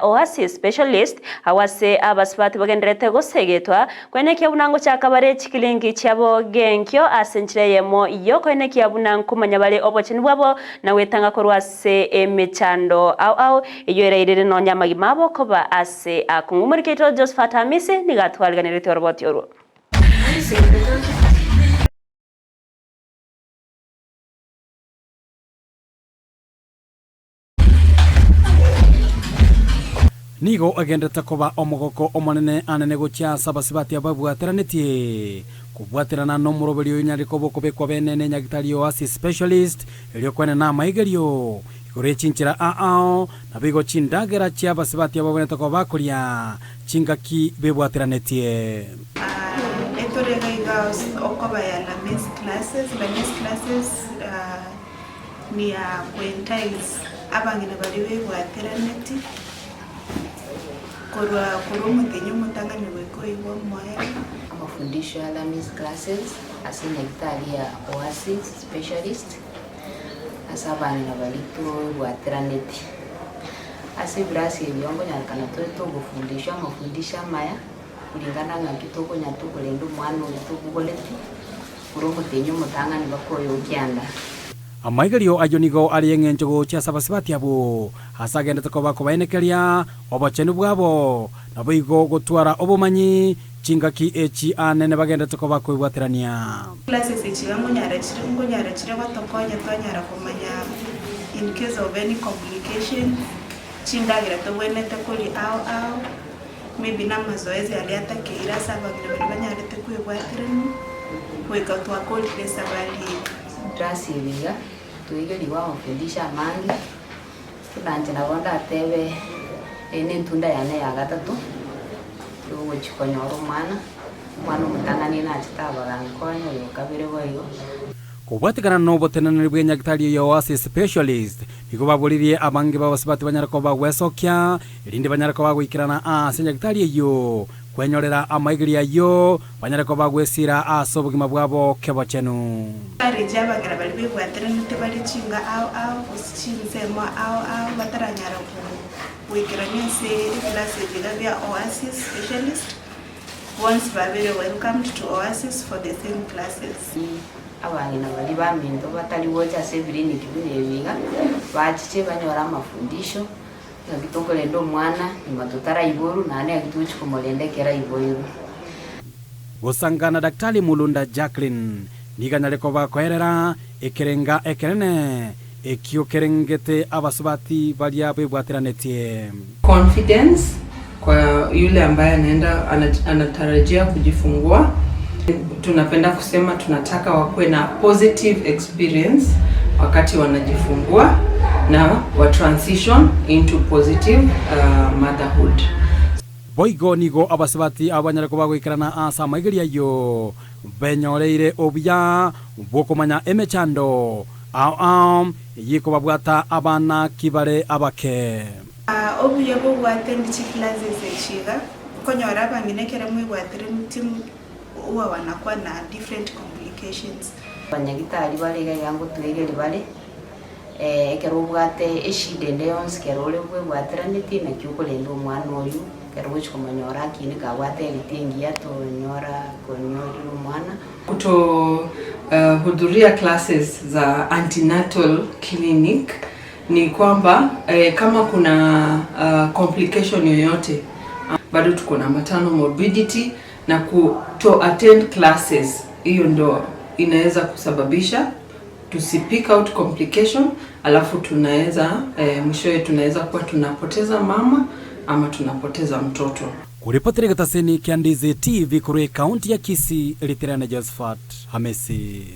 Oasis specialist awase abasibati bagenderete gosegetwa kwene kyabunango kyakabare chikilingi kyabo genkyo asenchireyemo iyo kwene kyabunango kumanya bale obochini bwabo nawetanga korwase emechando au iyo erairire no nyamagimabo koba ase akungumuriketo Josephat Hamisi nigatwalganirite roboti oru Nigo agendete koba omogoko omonene anene gocha sabasibati ababwateranĩtie kubwaterana no muroberio nyariko bokobekwa benene nyagitari Oasis specialist elio kwene na maigerio igore chinchira na bigo chindagera chia basibati ababonete koba kuria chingaki bebwateranĩtie etorega igaos okoba ya la men's classes ni ya quintiles abangine bali bebwateranĩtie Mafundisho ya Lamis classes asina gitari ya Oasis specialist asabani na balito bwateraneti asi brasi yongo nyakana to gufundisha mafundisha maya kulingana na kitoko nyatuko lendo mwana utuko goleti kurongo tenyo mutanga ni bakoyo kyanda amaigerio ajonigo aliengenjogo cha sabasibati abo hasagendete koba kobaenekeria obochenu bwabo naboigo gotwara obomanyi chingaki echi anene bagendete koba kwibwaterania classes echirango nyara chire batokonya twanyara kumanya in case of any complication chindagira to wenete kuri au maybe na mazoezi aliata keira sabagira banyarete kwibwaterania kweka twakoli pesa bali drasi biga tuigeri wa mafundisha mangi tunanje nabonda atebe ene ntunda yane ya gatatu tugo chikonyoro mwana mutangani na chitaba gankonyo yo kabire boyo kubwatikana no botenanire bwenyagitari ya Oasis specialist bigo baburirie abange babasibati banyarako bagwesokya irinde banyarako bagwikirana senyagitari yo kwenyorera amaigeria yo banyarako bagwesira asobugima bwabo kebochenu arije bagara bali bebwateranĩtie bali chinga au usichinzemo au bataranyara kuwikirania se classes ya Oasis specialist once babere welcomed to Oasis for the same classes abangina bali bamindo batali wocha severini kibirebiga bachiche banyora mafundisho ngitoko lendo mwana nimatutara iboru nane akituchi komolendekera iboru gusangana daktari Mulunda Jacqueline niganyareko bakoerera ekerenga ekerene ekiokerengete abasubati balia bebwateranĩtie confidence kwa yule ambaye anatarajia kujifungua. Tunapenda kusema tunataka wakuwe na positive experience wakati wanajifungua na wa transition into positive motherhood. Boigo nigo abasibati abanyareko bagwikirana asa maigeria yo benyoreire obya bokomanya emechando yiko babwata abana kibare abake obuye bwo bwatendi classes echiga konyora bangine kera mwe bwateranĩtie uwa wanakuwa na different complications banyagitari bale yango tuigeri bale ekero bwate eshidende yonse kero le bwateranĩtie na kyuko lendo mwana oyu kero komanyora kine ka bwate litingia to nyora konyora mwana kuto hudhuria classes za antenatal clinic ni kwamba kama kuna complication yoyote bado tuko na maternal morbidity na to attend classes hiyo ndo inaweza kusababisha tusipick out complication alafu tunaweza mwishowe tunaweza kuwa tunapoteza mama ama tunapoteza mtoto. Kuripotera gataseni kia Ndizi TV kuri kaunti ya Kisii, Josephat Hamisi.